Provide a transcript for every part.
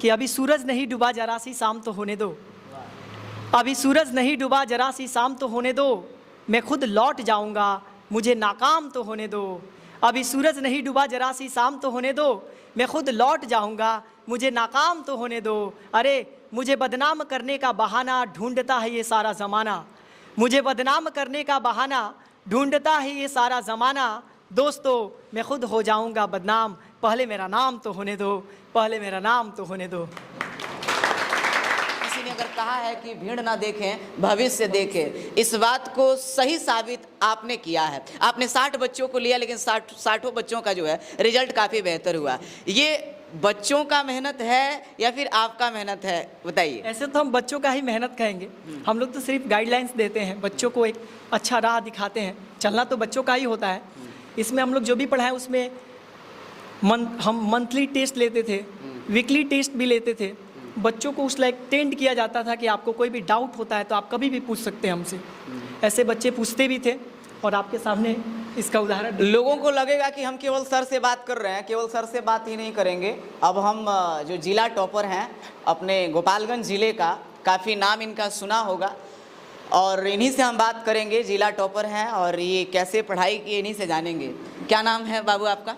कि अभी सूरज नहीं डूबा, जरा सी शाम तो होने दो। अभी सूरज नहीं डूबा, जरा सी शाम तो होने दो, मैं खुद लौट जाऊंगा, मुझे नाकाम तो होने दो। अभी सूरज नहीं डूबा, जरा सी शाम तो होने दो, मैं खुद लौट जाऊंगा, मुझे नाकाम तो होने दो। अरे मुझे बदनाम करने का बहाना ढूंढता है ये सारा ज़माना, मुझे बदनाम करने का बहाना ढूंढता है ये सारा ज़माना। दोस्तों मैं खुद हो जाऊंगा बदनाम, पहले मेरा नाम तो होने दो, पहले मेरा नाम तो होने दो। किसी ने अगर कहा है कि भीड़ ना देखें भविष्य देखें, इस बात को सही साबित आपने किया है। आपने 60 बच्चों को लिया, लेकिन 60 बच्चों का जो है रिजल्ट काफ़ी बेहतर हुआ। ये बच्चों का मेहनत है या फिर आपका मेहनत है, बताइए। ऐसे तो हम बच्चों का ही मेहनत कहेंगे, हम लोग तो सिर्फ गाइडलाइंस देते हैं, बच्चों को एक अच्छा राह दिखाते हैं। चलना तो बच्चों का ही होता है। इसमें हम लोग जो भी पढ़ाएं उसमें हम मंथली टेस्ट लेते थे, वीकली टेस्ट भी लेते थे। बच्चों को उस लायक ट्रेंड किया जाता था कि आपको कोई भी डाउट होता है तो आप कभी भी पूछ सकते हैं हमसे। ऐसे बच्चे पूछते भी थे और आपके सामने इसका उदाहरण। लोगों को लगेगा कि हम केवल सर से बात कर रहे हैं, केवल सर से बात ही नहीं करेंगे। अब हम जो जिला टॉपर हैं अपने गोपालगंज ज़िले का, काफ़ी नाम इनका सुना होगा और इन्हीं से हम बात करेंगे। जिला टॉपर हैं और ये कैसे पढ़ाई की इन्हीं से जानेंगे। क्या नाम है बाबू आपका?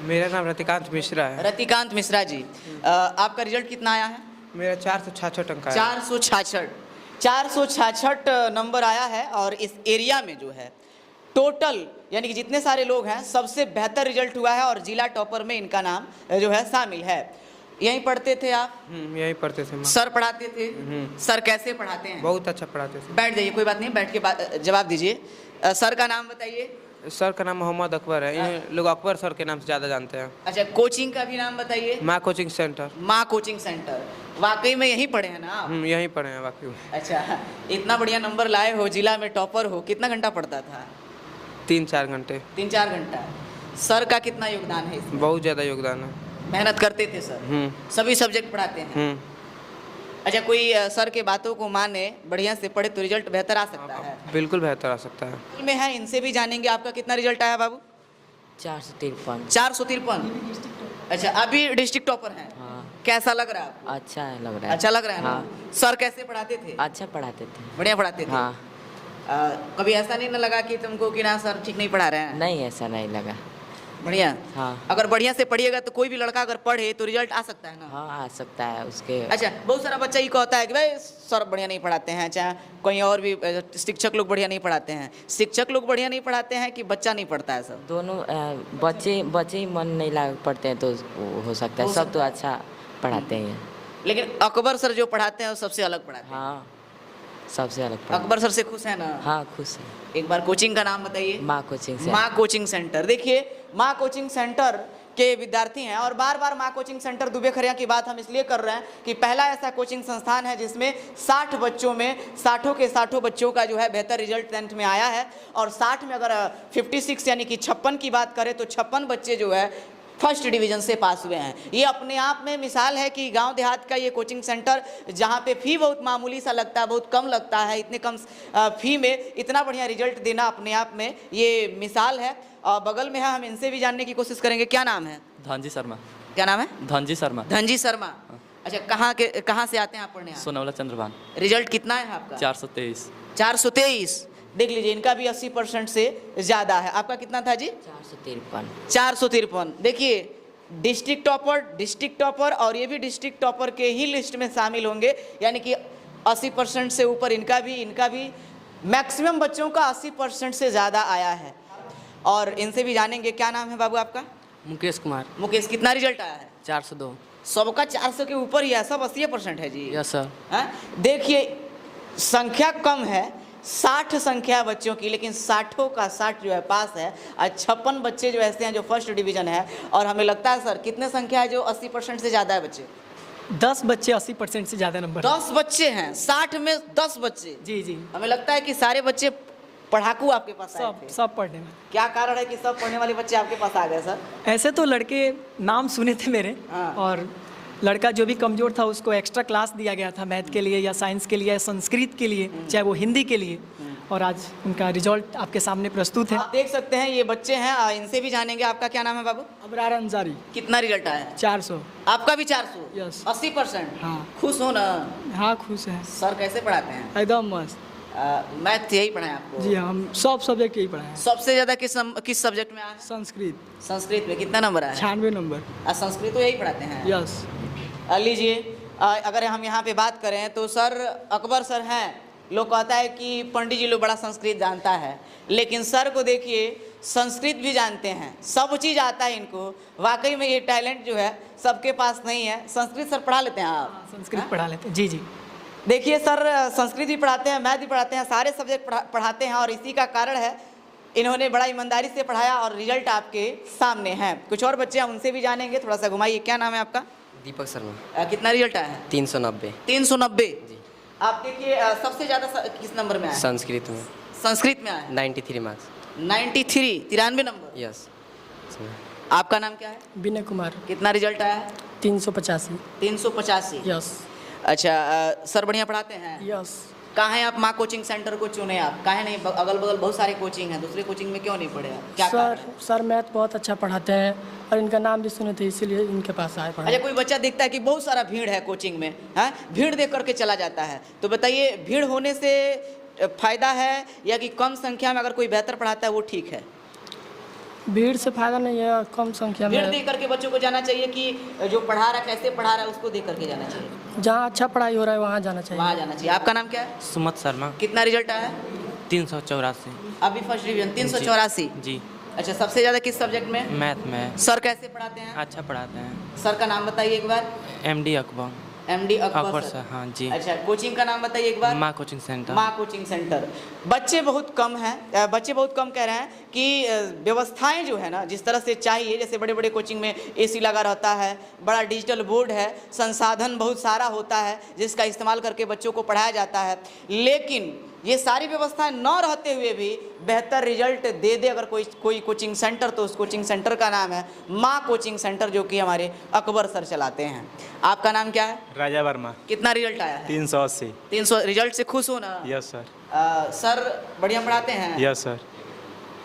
मेरा नाम रतिकांत मिश्रा है। रतिकांत मिश्रा जी, आपका रिजल्ट कितना आया है? मेरा 466 अंक आया। 466 नंबर आया है। और इस एरिया में जो है टोटल यानी कि जितने सारे लोग हैं सबसे बेहतर रिजल्ट हुआ है और जिला टॉपर में इनका नाम जो है शामिल है। यहीं पढ़ते थे आप? यहीं पढ़ते थे। सर पढ़ाते थे? सर कैसे पढ़ाते हैं? बहुत अच्छा पढ़ाते थे। बैठ जाइए, कोई बात नहीं, बैठ के जवाब दीजिए। सर का नाम बताइए। सर का नाम मोहम्मद अकबर है। इन लोग अकबर सर के नाम से ज़्यादा जानते हैं। अच्छा, कोचिंग का भी नाम बताइए। माँ कोचिंग सेंटर। माँ कोचिंग सेंटर, वाकई में यहीं पढ़े हैं ना आप? यहीं पढ़े हैं वाकई में। अच्छा, इतना बढ़िया नंबर लाए हो, जिला में टॉपर हो। कितना घंटा पढ़ता था? 3-4 घंटे। 3-4 घंटा। सर का कितना योगदान है इसमें? बहुत ज़्यादा योगदान है। मेहनत करते थे सर? सभी सब्जेक्ट पढ़ाते हैं? अच्छा, कोई सर के बातों को माने, बढ़िया से पढ़े तो रिजल्ट बेहतर आ सकता है? बिल्कुल बेहतर आ सकता है। में है, इनसे भी जानेंगे आपका कितना रिजल्ट आया बाबू? 453। 453। अच्छा, अभी डिस्ट्रिक्ट टॉपर हैं। हाँ। कैसा लग रहा है आपको? अच्छा लग रहा है। अच्छा लग रहा है ना? हाँ। सर कैसे पढ़ाते थे? अच्छा पढ़ाते थे। बढ़िया पढ़ाते थे? हाँ। कभी ऐसा नहीं ना लगा कि तुमको कि ना सर ठीक नहीं पढ़ा रहे हैं? नहीं, ऐसा नहीं लगा। बढ़िया। हाँ। अगर बढ़िया से पढ़िएगा तो कोई भी लड़का अगर पढ़े तो रिजल्ट आ सकता है ना? हाँ, आ सकता है उसके। अच्छा, बहुत सारा बच्चा ये कहता है कि भाई सर बढ़िया नहीं पढ़ाते हैं, चाहे कोई और भी शिक्षक लोग बढ़िया नहीं पढ़ाते हैं। शिक्षक लोग बढ़िया नहीं पढ़ाते हैं कि बच्चा नहीं पढ़ता है? सब दोनों बच्चे ही मन नहीं लगा पढ़ते हैं तो हो सकता है। सब तो अच्छा पढ़ाते हैं, लेकिन अकबर सर जो पढ़ाते हैं वो सबसे अलग पढ़ाते हैं। हाँ, सबसे अलग पढ़ाते। अकबर सर से खुश है ना? हाँ, खुश है। एक बार कोचिंग का नाम बताइए। माँ कोचिंग से। माँ कोचिंग सेंटर। देखिए, माँ कोचिंग सेंटर के विद्यार्थी हैं और बार बार माँ कोचिंग सेंटर दुबे खरिया की बात हम इसलिए कर रहे हैं कि पहला ऐसा कोचिंग संस्थान है जिसमें 60 बच्चों में 60 बच्चों का जो है बेहतर रिजल्ट 10th में आया है। और 60 में अगर 56 यानी कि 56 की बात करें तो 56 बच्चे जो है फर्स्ट डिवीज़न से पास हुए हैं। ये अपने आप में मिसाल है कि गांव देहात का ये कोचिंग सेंटर जहां पे फ़ी बहुत मामूली सा लगता है, बहुत कम लगता है, इतने कम फ़ी में इतना बढ़िया रिजल्ट देना अपने आप में ये मिसाल है। और बगल में है, हम इनसे भी जानने की कोशिश करेंगे। क्या नाम है? धनजी शर्मा। क्या नाम है? धनजी शर्मा। धनजी शर्मा। अच्छा, कहाँ से आते हैं आप पढ़ने? सोनौला चंद्रभान। रिजल्ट कितना है आपका? 423। 423। देख लीजिए, इनका भी 80% से ज़्यादा है। आपका कितना था जी? 453। 453। देखिए, डिस्ट्रिक्ट टॉपर और ये भी डिस्ट्रिक्ट टॉपर के ही लिस्ट में शामिल होंगे, यानी कि 80% से ऊपर इनका भी मैक्सिमम बच्चों का 80% से ज़्यादा आया है। और इनसे भी जानेंगे। क्या नाम है बाबू आपका? मुकेश कुमार। मुकेश, कितना रिजल्ट आया है? 402। सबका 400 के ऊपर ही है, सब 80% है जी। Yes sir. देखिए, संख्या कम है, 60 संख्या बच्चों की, लेकिन 60 का 60 जो है पास है। और 56 बच्चे जो ऐसे हैं जो फर्स्ट डिवीज़न है। और हमें लगता है सर कितने संख्या है जो 80% से ज़्यादा है बच्चे? 10 बच्चे 80% से ज़्यादा नंबर। 10 बच्चे हैं 60 में, 10 बच्चे। जी जी, हमें लगता है कि सारे बच्चे पढ़ाकू आपके पास आए थे। सब पढ़ने में। क्या कारण है कि सब पढ़ने वाले बच्चे आपके पास आ गए सर? ऐसे तो लड़के नाम सुने थे मेरे, और लड़का जो भी कमज़ोर था उसको एक्स्ट्रा क्लास दिया गया था मैथ के लिए या साइंस के लिए या संस्कृत के लिए, चाहे वो हिंदी के लिए। और आज उनका रिजल्ट आपके सामने प्रस्तुत है। आप देख सकते हैं ये बच्चे हैं, इनसे भी जानेंगे। आपका क्या नाम है बाबू? अबरार अंसारी। कितना रिजल्ट आया? 400। आपका भी 400? यस। 80%? हाँ। खुश हो ना? हाँ खुश हैं सर कैसे पढ़ाते हैं? एकदम मस्त। मैथ यही पढ़ाए आपको? जी हम सब सब्जेक्ट यही पढ़ाए हैं। सबसे ज़्यादा किस सब्जेक्ट में आया? संस्कृत। संस्कृत में कितना नंबर आया? 96 नंबर। संस्कृत तो यही पढ़ाते हैं? यस। लीजिए, अगर हम यहाँ पे बात करें तो सर अकबर सर हैं, लोग कहता है कि पंडित जी लोग बड़ा संस्कृत जानता है, लेकिन सर को देखिए संस्कृत भी जानते हैं, सब चीज़ आता है इनको। वाकई में ये टैलेंट जो है सबके पास नहीं है। संस्कृत सर पढ़ा लेते हैं आप? संस्कृत पढ़ा लेते हैं। जी जी। देखिए सर संस्कृत भी पढ़ाते हैं, मैथ भी पढ़ाते हैं, सारे सब्जेक्ट पढ़ाते हैं, और इसी का कारण है इन्होंने बड़ा ईमानदारी से पढ़ाया और रिजल्ट आपके सामने है। कुछ और बच्चे हैं, उनसे भी जानेंगे। थोड़ा सा घुमाइए। क्या नाम है आपका? दीपक शर्मा। कितना रिजल्ट आया है? 390। 390 जी। आप देखिए सबसे ज़्यादा किस नंबर में आया? संस्कृत में। संस्कृत में आया 93 मार्क्स। 93 नंबर। यस। आपका नाम क्या है? विनय कुमार। कितना रिजल्ट आया है? 385। 385। यस। अच्छा, सर बढ़िया पढ़ाते हैं? यस। कहाँ है आप माँ कोचिंग सेंटर को चुने? आप काहे नहीं, अगल बगल बहुत सारे कोचिंग हैं, दूसरे कोचिंग में क्यों नहीं पढ़े आप? क्या कारण है? सर मैथ बहुत अच्छा पढ़ाते हैं और इनका नाम भी सुने थे, इसीलिए इनके पास आए पढ़ाने। अच्छा, कोई बच्चा देखता है कि बहुत सारा भीड़ है कोचिंग में, है, भीड़ देख करके चला जाता है, तो बताइए भीड़ होने से फायदा है या कि कम संख्या में अगर कोई बेहतर पढ़ाता है वो ठीक है? भीड़ से फायदा नहीं है, कम संख्या भीड़ में। देख करके बच्चों को जाना चाहिए कि जो पढ़ा रहा है कैसे पढ़ा रहा है उसको देख करके जाना चाहिए। जहाँ अच्छा पढ़ाई हो रहा है वहाँ जाना चाहिए। वहाँ जाना चाहिए। आपका नाम क्या है? सुमत शर्मा। कितना रिजल्ट आया? 384। अभी फर्स्ट डिवीजन 384। जी। अच्छा, सबसे ज़्यादा किस सब्जेक्ट में? मैथ में। सर कैसे पढ़ाते हैं? अच्छा पढ़ाते हैं। सर का नाम बताइए एक बार। MD Akbar. MD Akbar Akbar sir, sir. हाँ जी। अच्छा, कोचिंग का नाम बताइए एक बार। माँ कोचिंग सेंटर। माँ कोचिंग सेंटर। बच्चे बहुत कम हैं, बच्चे बहुत कम कह रहे हैं कि व्यवस्थाएं जो है ना जिस तरह से चाहिए, जैसे बड़े बड़े कोचिंग में AC लगा रहता है, बड़ा डिजिटल बोर्ड है, संसाधन बहुत सारा होता है जिसका इस्तेमाल करके बच्चों को पढ़ाया जाता है, लेकिन ये सारी व्यवस्थाएं न रहते हुए भी बेहतर रिजल्ट दे अगर कोई कोचिंग सेंटर, तो उस कोचिंग सेंटर का नाम है माँ कोचिंग सेंटर, जो कि हमारे अकबर सर चलाते हैं। आपका नाम क्या है? राजा वर्मा। कितना रिजल्ट आया है? 380। 300। रिजल्ट से खुश हो ना? Yes sir. सर बढ़िया पढ़ाते हैं? Yes sir.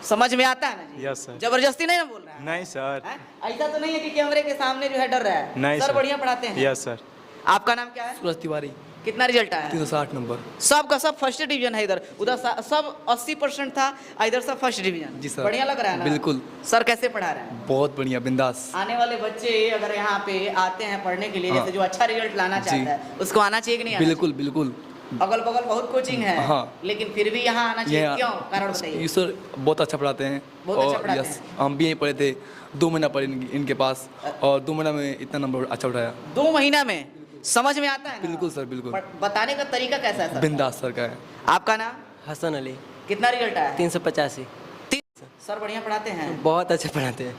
समझ में आता है ना जी? Yes sir. जबरदस्ती नहीं ना बोल रहा है? नहीं सर। हैं? ऐसा तो नहीं है कि कैमरे के सामने जो है डर रहा है? नहीं सर बढ़िया पढ़ाते हैं? Yes sir. आपका नाम क्या है? सूरज तिवारी। कितना रिजल्ट आया? 360 नंबर। सब का सब फर्स्ट डिवीजन है, इधर उधर सब 80% था, इधर सब फर्स्ट डिवीजन। जी सर। बढ़िया लग रहा है ना? बिल्कुल। सर कैसे पढ़ा रहे हैं? बहुत बढ़िया, बिंदास। आने वाले बच्चे अगर यहाँ पे आते हैं पढ़ने के लिए, जैसे जो अच्छा रिजल्ट लाना चाहता है उसको आना चाहिए कि नहीं आना बिल्कुल बिल्कुल। चाहिए? अगल बगल बहुत कोचिंग है, हाँ। लेकिन फिर भी यहाँ आना चाहिए, क्यों? कारण बताइए। सर बहुत अच्छा पढ़ाते हैं। बहुत अच्छा और पढ़ाते यस, हैं। हम भी यहीं पढ़े थे, 2 महीना पढ़े इनके पास, और 2 महीना में इतना नंबर अच्छा उठाया। 2 महीना में समझ में आता है ना? बिल्कुल सर, बिल्कुल। बताने का तरीका कैसा है सर? बिंदास सर का है। आपका नाम? हसन अली। कितना रिजल्ट आया? 385। सर बढ़िया पढ़ाते हैं? बहुत अच्छा पढ़ाते हैं।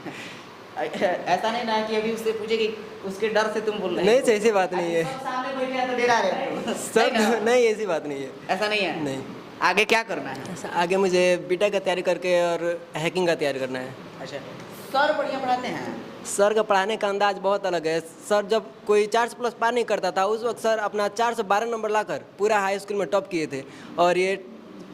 ऐसा नहीं ना कि अभी उससे पूछे कि उसके डर से तुम बोल रहे नहीं हो? सर, ऐसी बात नहीं है सब सामने बैठे हैं तो डरा रहे हो। सर। नहीं ना? नहीं, ऐसी बात नहीं है। ऐसा नहीं है? नहीं। आगे क्या करना है? आगे मुझे बीटेक का तैयारी करके और हैकिंग का तैयारी करना है। अच्छा, सर बढ़िया पढ़ाते हैं? सर का पढ़ाने का अंदाज बहुत अलग है। सर जब कोई 400+ पार नहीं करता था, उस वक्त सर अपना 412 नंबर लाकर पूरा हाई स्कूल में टॉप किए थे। और ये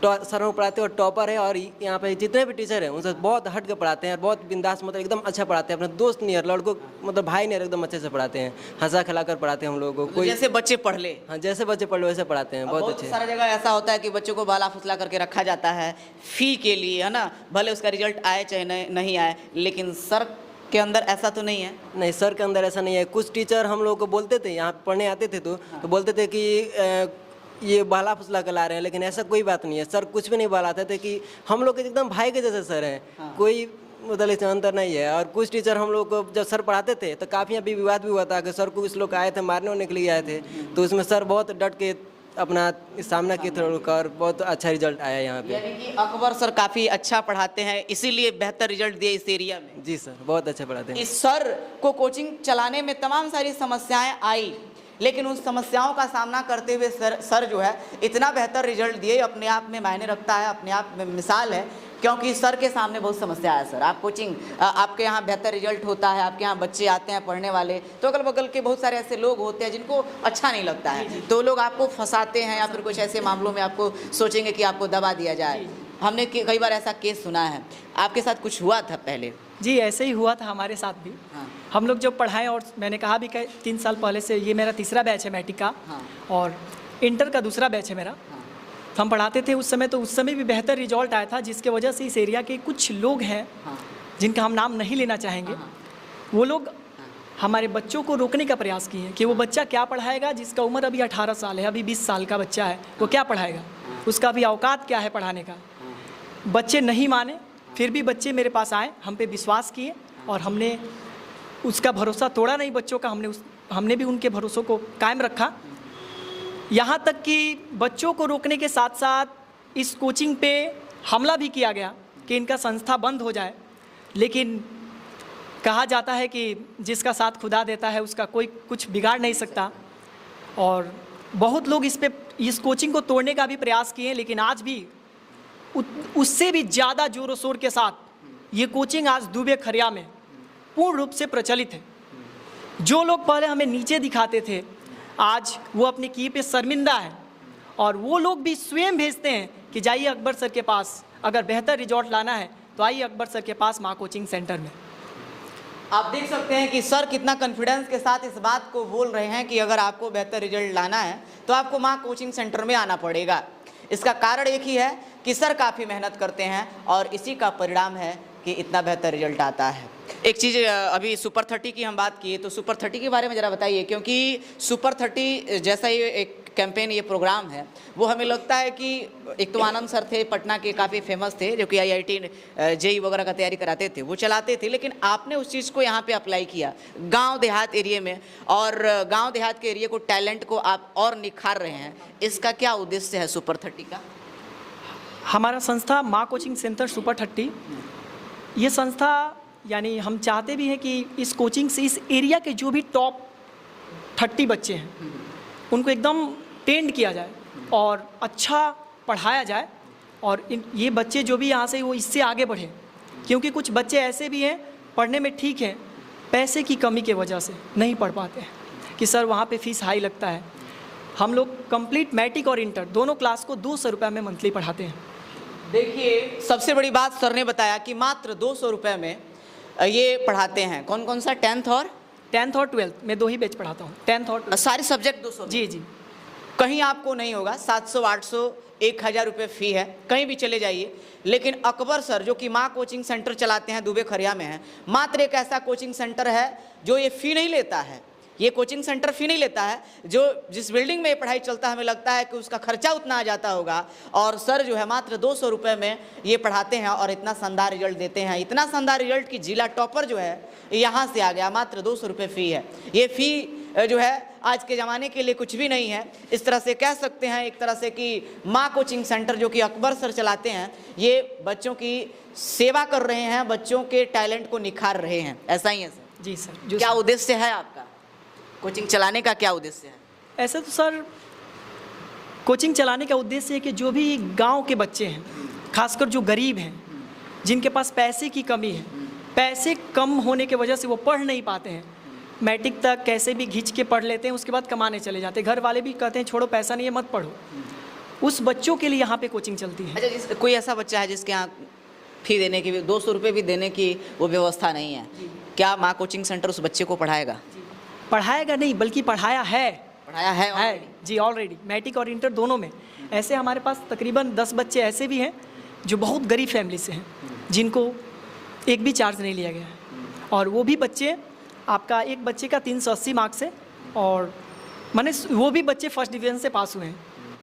सर को पढ़ाते और टॉपर है, और यहाँ पे जितने भी टीचर हैं उनसे बहुत हट के पढ़ाते हैं, और बहुत बिंदास, मतलब एकदम अच्छा पढ़ाते हैं। अपने दोस्त नियर, लड़कों मतलब भाई नियर एकदम अच्छे से पढ़ाते हैं, हंसा खिलाकर पढ़ाते हैं हम लोगों को। तो जैसे बच्चे पढ़ ले। हाँ, जैसे बच्चे पढ़ लो वैसे पढ़ाते हैं, बहुत बहुत अच्छे। सारा जगह ऐसा होता है कि बच्चों को बाला फुसला करके रखा जाता है फी के लिए, है ना, भले उसका रिजल्ट आए चाहे नहीं आए, लेकिन सर के अंदर ऐसा तो नहीं है? नहीं, सर के अंदर ऐसा नहीं है। कुछ टीचर हम लोग को बोलते थे, यहाँ पढ़ने आते थे तो बोलते थे कि ये बाला फुसला कर ला रहे हैं, लेकिन ऐसा कोई बात नहीं है। सर कुछ भी नहीं बलाते थे, कि हम लोग के एकदम भाई के जैसे सर हैं। कोई मतलब इसमें अंतर नहीं है। और कुछ टीचर हम लोग को जब सर पढ़ाते थे तो काफ़ी अभी विवाद भी हुआ था कि सर को कुछ लोग आए थे मारने वारने के लिए आए थे, तो उसमें सर बहुत डट के अपना सामना किए थे और बहुत अच्छा रिजल्ट आया यहाँ पे। यानी कि अकबर सर काफ़ी अच्छा पढ़ाते हैं, इसीलिए बेहतर रिजल्ट दिए इस एरिया में। जी सर, बहुत अच्छा पढ़ाते हैं। इस सर को कोचिंग चलाने में तमाम सारी समस्याएं आई, लेकिन उन समस्याओं का सामना करते हुए सर जो है इतना बेहतर रिजल्ट दिए, अपने आप में मायने रखता है, अपने आप में मिसाल है क्योंकि सर के सामने बहुत समस्या है सर। आप कोचिंग आपके यहाँ बेहतर रिजल्ट होता है, आपके यहाँ बच्चे आते हैं पढ़ने वाले, तो अगल बगल के बहुत सारे ऐसे लोग होते हैं जिनको अच्छा नहीं लगता है, तो लोग आपको फंसाते हैं या फिर कुछ ऐसे मामलों में आपको सोचेंगे कि आपको दबा दिया जाए। हमने कई बार ऐसा केस सुना है, आपके साथ कुछ हुआ था पहले? जी ऐसे ही हुआ था हमारे साथ भी। हाँ। हम लोग जब पढ़ाएं, और मैंने कहा भी कि 3 साल पहले से, ये मेरा तीसरा बैच है मैट्रिक का, हाँ। और इंटर का दूसरा बैच है मेरा। हाँ। हम पढ़ाते थे उस समय, तो उस समय भी बेहतर रिजल्ट आया था, जिसके वजह से इस एरिया के कुछ लोग हैं हाँ। जिनका हम नाम नहीं लेना चाहेंगे, हाँ। वो लोग हमारे बच्चों को रोकने का प्रयास किए हैं कि वो बच्चा क्या पढ़ाएगा, जिसका उम्र अभी 18 साल है, अभी 20 साल का बच्चा है, वो क्या पढ़ाएगा, उसका अभी औकात क्या है पढ़ाने का। बच्चे नहीं माने, फिर भी बच्चे मेरे पास आए, हम पे विश्वास किए, और हमने उसका भरोसा तोड़ा नहीं बच्चों का, हमने भी उनके भरोसों को कायम रखा। यहाँ तक कि बच्चों को रोकने के साथ साथ इस कोचिंग पे हमला भी किया गया कि इनका संस्था बंद हो जाए, लेकिन कहा जाता है कि जिसका साथ खुदा देता है उसका कोई कुछ बिगाड़ नहीं सकता। और बहुत लोग इस कोचिंग को तोड़ने का भी प्रयास किए, लेकिन आज भी उससे भी ज़्यादा जोरों शोर के साथ ये कोचिंग आज दुबे खरिया में पूर्ण रूप से प्रचलित है। जो लोग पहले हमें नीचे दिखाते थे, आज वो अपने किए पे शर्मिंदा है, और वो लोग भी स्वयं भेजते हैं कि जाइए अकबर सर के पास, अगर बेहतर रिजल्ट लाना है तो आइए अकबर सर के पास माँ कोचिंग सेंटर में। आप देख सकते हैं कि सर कितना कॉन्फिडेंस के साथ इस बात को बोल रहे हैं कि अगर आपको बेहतर रिजल्ट लाना है तो आपको माँ कोचिंग सेंटर में आना पड़ेगा। इसका कारण एक ही है कि सर काफ़ी मेहनत करते हैं और इसी का परिणाम है कि इतना बेहतर रिजल्ट आता है। एक चीज़, अभी सुपर 30 की हम बात किए, तो सुपर 30 के बारे में ज़रा बताइए, क्योंकि सुपर 30 जैसा ये एक कैंपेन, ये प्रोग्राम है, वो हमें लगता है कि एक तो आनंद सर थे, पटना के काफ़ी फेमस थे, जो कि IIT JEE वगैरह का तैयारी कराते थे, वो चलाते थे, लेकिन आपने उस चीज़ को यहाँ पे अप्लाई किया गांव देहात एरिया में, और गांव देहात के एरिया को, टैलेंट को आप और निखार रहे हैं। इसका क्या उद्देश्य है सुपर 30 का? हमारा संस्था माँ कोचिंग सेंटर सुपर 30, ये संस्था यानी हम चाहते भी हैं कि इस कोचिंग से इस एरिया के जो भी टॉप 30 बच्चे हैं उनको एकदम ट्रेंड किया जाए और अच्छा पढ़ाया जाए, और ये बच्चे जो भी यहाँ से वो इससे आगे बढ़े, क्योंकि कुछ बच्चे ऐसे भी हैं पढ़ने में ठीक हैं, पैसे की कमी के वजह से नहीं पढ़ पाते हैं कि सर वहाँ पे फीस हाई लगता है। हम लोग कंप्लीट मैट्रिक और इंटर दोनों क्लास को 200 रुपये में मंथली पढ़ाते हैं। देखिए, सबसे बड़ी बात सर ने बताया कि मात्र 200 रुपये में ये पढ़ाते हैं। कौन कौन सा? 10th और 12th मैं 2 ही बैच पढ़ाता हूँ, 10th और 12th। सारे सब्जेक्ट 200? जी जी। कहीं आपको नहीं होगा, 700, 800, 1000 रुपये फ़ी है, कहीं भी चले जाइए। लेकिन अकबर सर जो कि माँ कोचिंग सेंटर चलाते हैं, दुबे खरिया में है, मात्र एक ऐसा कोचिंग सेंटर है जो ये फ़ी नहीं लेता है। ये कोचिंग सेंटर फ़ी नहीं लेता है। जो जिस बिल्डिंग में ये पढ़ाई चलता है, हमें लगता है कि उसका खर्चा उतना आ जाता होगा, और सर जो है मात्र 200 रुपये में ये पढ़ाते हैं और इतना शानदार रिजल्ट देते हैं। इतना शानदार रिजल्ट कि जिला टॉपर जो है यहाँ से आ गया। मात्र 200 रुपये फ़ी है। ये फ़ी जो है आज के ज़माने के लिए कुछ भी नहीं है। इस तरह से कह सकते हैं एक तरह से कि माँ कोचिंग सेंटर जो कि अकबर सर चलाते हैं, ये बच्चों की सेवा कर रहे हैं, बच्चों के टैलेंट को निखार रहे हैं। ऐसा ही है सर? जी सर। क्या उद्देश्य है आपका कोचिंग चलाने का? क्या उद्देश्य है? ऐसे तो सर कोचिंग चलाने का उद्देश्य है कि जो भी गांव के बच्चे हैं, खासकर जो गरीब हैं, जिनके पास पैसे की कमी है, पैसे कम होने की वजह से वो पढ़ नहीं पाते हैं, मैट्रिक तक कैसे भी घिंच के पढ़ लेते हैं, उसके बाद कमाने चले जाते हैं, घर वाले भी कहते हैं छोड़ो पैसा नहीं है मत पढ़ो, उस बच्चों के लिए यहाँ पे कोचिंग चलती है। अच्छा, कोई ऐसा बच्चा है जिसके यहाँ फ़ी देने की भी 200 रुपये भी देने की वो व्यवस्था नहीं है, क्या माँ कोचिंग सेंटर उस बच्चे को पढ़ाएगा? पढ़ाएगा नहीं, बल्कि पढ़ाया है। पढ़ाया है जी, ऑलरेडी मैट्रिक और इंटर दोनों में। ऐसे हमारे पास तकरीबन 10 बच्चे ऐसे भी हैं जो बहुत गरीब फैमिली से हैं, जिनको एक भी चार्ज नहीं लिया गया है, और वो भी बच्चे आपका एक बच्चे का 380 मार्क्स है, और माने वो भी बच्चे फर्स्ट डिवीज़न से पास हुए हैं।